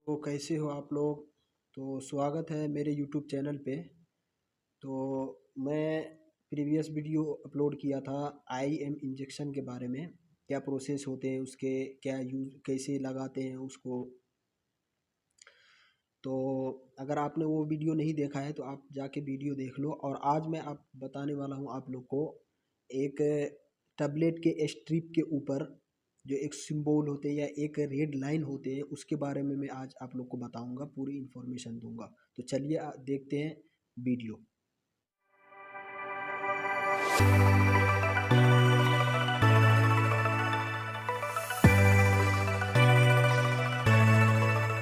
तो कैसे हो आप लोग। तो स्वागत है मेरे यूट्यूब चैनल पे। तो मैं प्रीवियस वीडियो अपलोड किया था आईएम इंजेक्शन के बारे में, क्या प्रोसेस होते हैं उसके, क्या यूज कैसे लगाते हैं उसको। तो अगर आपने वो वीडियो नहीं देखा है तो आप जाके वीडियो देख लो। और आज मैं आप बताने वाला हूँ आप लोग को एक टैबलेट के स्ट्रिप के ऊपर जो एक सिंबल होते हैं या एक रेड लाइन होते हैं उसके बारे में मैं आज आप लोग को बताऊंगा, पूरी इन्फॉर्मेशन दूंगा। तो चलिए देखते हैं वीडियो।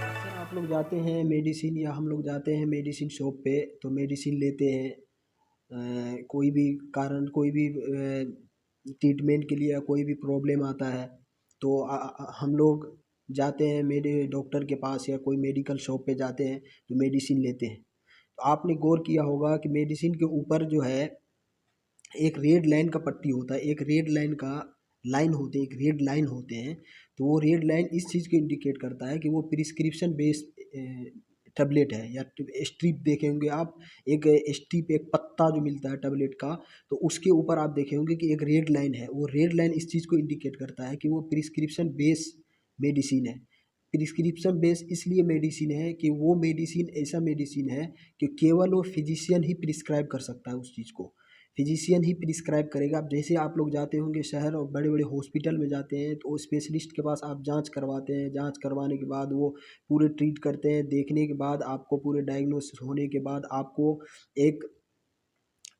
अक्सर आप लोग जाते हैं मेडिसिन या हम लोग जाते हैं मेडिसिन शॉप पे, तो मेडिसिन लेते हैं। कोई भी कारण, कोई भी ट्रीटमेंट के लिए या कोई भी प्रॉब्लम आता है तो हम लोग जाते हैं मेरे डॉक्टर के पास या कोई मेडिकल शॉप पे जाते हैं तो मेडिसिन लेते हैं। तो आपने गौर किया होगा कि मेडिसिन के ऊपर जो है एक रेड लाइन का पट्टी होता है, एक रेड लाइन का लाइन होते हैं, एक रेड लाइन होते हैं। तो वो रेड लाइन इस चीज़ को इंडिकेट करता है कि वो प्रिस्क्रिप्शन बेस्ड टैबलेट है या स्ट्रिप देखे होंगे आप। एक स्ट्रिप, एक पत्ता जो मिलता है टैबलेट का, तो उसके ऊपर आप देखे होंगे कि एक रेड लाइन है। वो रेड लाइन इस चीज़ को इंडिकेट करता है कि वो प्रिस्क्रिप्शन बेस मेडिसिन है। प्रिस्क्रिप्शन बेस इसलिए मेडिसिन है कि वो मेडिसिन ऐसा मेडिसिन है कि केवल वो फिजिशियन ही प्रिस्क्राइब कर सकता है उस चीज़ को। फिजिशियन ही प्रिस्क्राइब करेगा। अब जैसे आप लोग जाते होंगे शहर और बड़े बड़े हॉस्पिटल में जाते हैं तो स्पेशलिस्ट के पास आप जांच करवाते हैं। जांच करवाने के बाद वो पूरे ट्रीट करते हैं। देखने के बाद आपको पूरे डायग्नोसिस होने के बाद आपको एक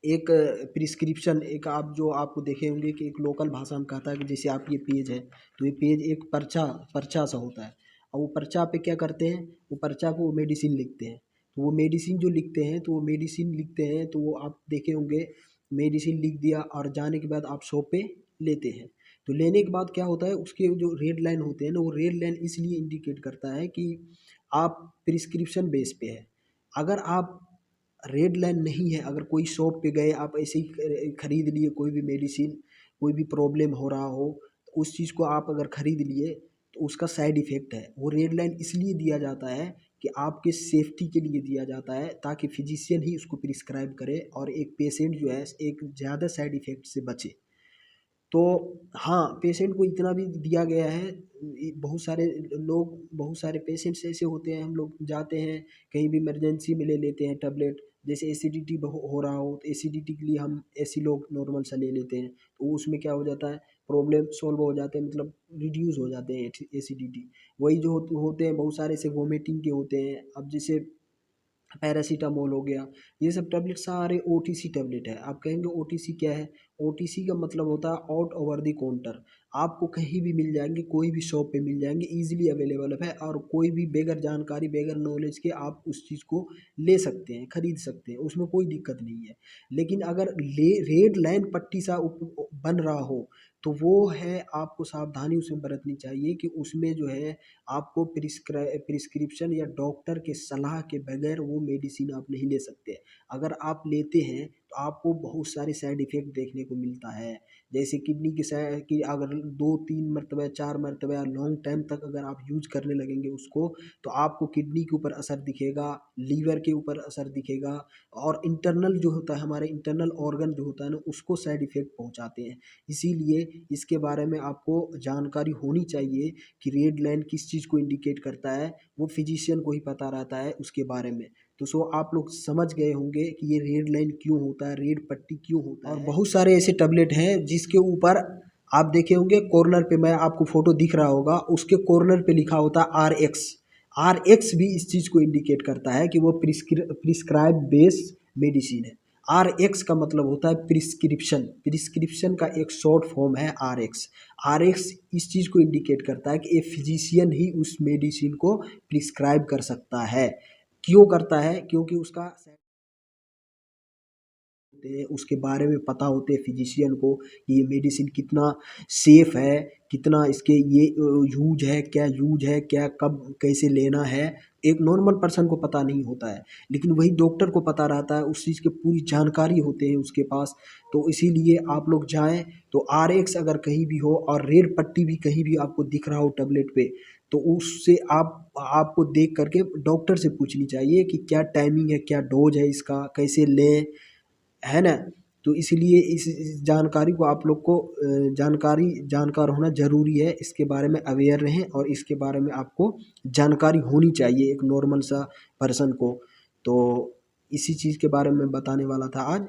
एक प्रिस्क्रिप्शन, एक आप जो आपको देखे होंगे कि एक लोकल भाषा में कहता है कि जैसे आप ये पेज है तो ये पेज एक पर्चा पर्चा सा होता है। और वो पर्चा पे क्या करते हैं, वो पर्चा को मेडिसिन लिखते हैं। तो वो मेडिसिन जो लिखते हैं तो वो मेडिसिन लिखते हैं तो वो आप देखे होंगे मेडिसिन लिख दिया और जाने के बाद आप शॉप पे लेते हैं। तो लेने के बाद क्या होता है, उसके जो रेड लाइन होते हैं ना, वो रेड लाइन इसलिए इंडिकेट करता है कि आप प्रिस्क्रिप्शन बेस पे है। अगर आप रेड लाइन नहीं है, अगर कोई शॉप पे गए आप ऐसे ही खरीद लिए कोई भी मेडिसिन, कोई भी प्रॉब्लम हो रहा हो तो उस चीज़ को आप अगर खरीद लिए तो उसका साइड इफ़ेक्ट है। वो रेड लाइन इसलिए दिया जाता है कि आपके सेफ्टी के लिए दिया जाता है ताकि फिजिशियन ही उसको प्रिस्क्राइब करे और एक पेशेंट जो है एक ज़्यादा साइड इफ़ेक्ट से बचे। तो हाँ, पेशेंट को इतना भी दिया गया है। बहुत सारे लोग, बहुत सारे पेशेंट्स ऐसे होते हैं, हम लोग जाते हैं कहीं भी इमरजेंसी में ले लेते हैं टैबलेट। जैसे एसिडिटी हो रहा हो तो एसिडिटी के लिए हम ऐसी लोग नॉर्मल सा ले लेते हैं तो उसमें क्या हो जाता है, प्रॉब्लम सॉल्व हो जाते हैं, मतलब रिड्यूस हो जाते हैं एसिडिटी। वही जो होते हैं बहुत सारे से वोमिटिंग के होते हैं। अब जैसे पैरासीटामोल हो गया, ये सब टैबलेट सारे ओटीसी टैबलेट है। आप कहेंगे ओटीसी क्या है? ओटीसी का मतलब होता है आउट ओवर द काउंटर। आपको कहीं भी मिल जाएंगे, कोई भी शॉप पे मिल जाएंगे, इजीली अवेलेबल है और कोई भी बेगर जानकारी, बेगर नॉलेज के आप उस चीज़ को ले सकते हैं, खरीद सकते हैं, उसमें कोई दिक्कत नहीं है। लेकिन अगर रेड लाइन पट्टी सा बन रहा हो तो वो है, आपको सावधानी उसमें बरतनी चाहिए कि उसमें जो है आपको प्रिस्क्रिप्शन या डॉक्टर के सलाह के बगैर वो मेडिसिन आप नहीं ले सकते। अगर आप लेते हैं तो आपको बहुत सारे साइड इफ़ेक्ट देखने को मिलता है। जैसे किडनी की कि अगर 2-3 मरतबा 4 मरतबा लॉन्ग टाइम तक अगर आप यूज करने लगेंगे उसको तो आपको किडनी के ऊपर असर दिखेगा, लीवर के ऊपर असर दिखेगा और इंटरनल जो होता है, हमारे इंटरनल ऑर्गन जो होता है ना, उसको साइड इफ़ेक्ट पहुँचाते हैं। इसीलिए इसके बारे में आपको जानकारी होनी चाहिए कि रेड लाइन किस चीज़ को इंडिकेट करता है, वो फिजिशियन को ही पता रहता है उसके बारे में। तो सो आप लोग समझ गए होंगे कि ये रेड लाइन क्यों होता है, रेड पट्टी क्यों होता है। और बहुत सारे ऐसे टैबलेट हैं जिसके ऊपर आप देखे होंगे कॉर्नर पे, मैं आपको फोटो दिख रहा होगा, उसके कॉर्नर पे लिखा होता है RX। RX भी इस चीज़ को इंडिकेट करता है कि वो प्रिस्क्राइब बेस्ड मेडिसिन है। RX का मतलब होता है प्रिस्क्रिप्शन। प्रिस्क्रिप्शन का एक शॉर्ट फॉर्म है RX। RX इस चीज़ को इंडिकेट करता है कि एक फिजिशियन ही उस मेडिसिन को प्रिस्क्राइब कर सकता है। क्यों करता है? क्योंकि उसका उसके बारे में पता होते हैं फिजिशियन को कि ये मेडिसिन कितना सेफ है, कितना इसके ये यूज है, क्या यूज है, क्या कब कैसे लेना है। एक नॉर्मल पर्सन को पता नहीं होता है, लेकिन वही डॉक्टर को पता रहता है, उस चीज़ की पूरी जानकारी होते हैं उसके पास। तो इसीलिए आप लोग जाएं तो RX अगर कहीं भी हो और रेड पट्टी भी कहीं भी आपको दिख रहा हो टैबलेट पे तो उससे आपको देख करके डॉक्टर से पूछनी चाहिए कि क्या टाइमिंग है, क्या डोज है इसका, कैसे लें, है ना। तो इसलिए इस जानकारी को आप लोग को जानकार होना ज़रूरी है। इसके बारे में अवेयर रहें और इसके बारे में आपको जानकारी होनी चाहिए एक नॉर्मल सा पर्सन को। तो इसी चीज़ के बारे में बताने वाला था आज।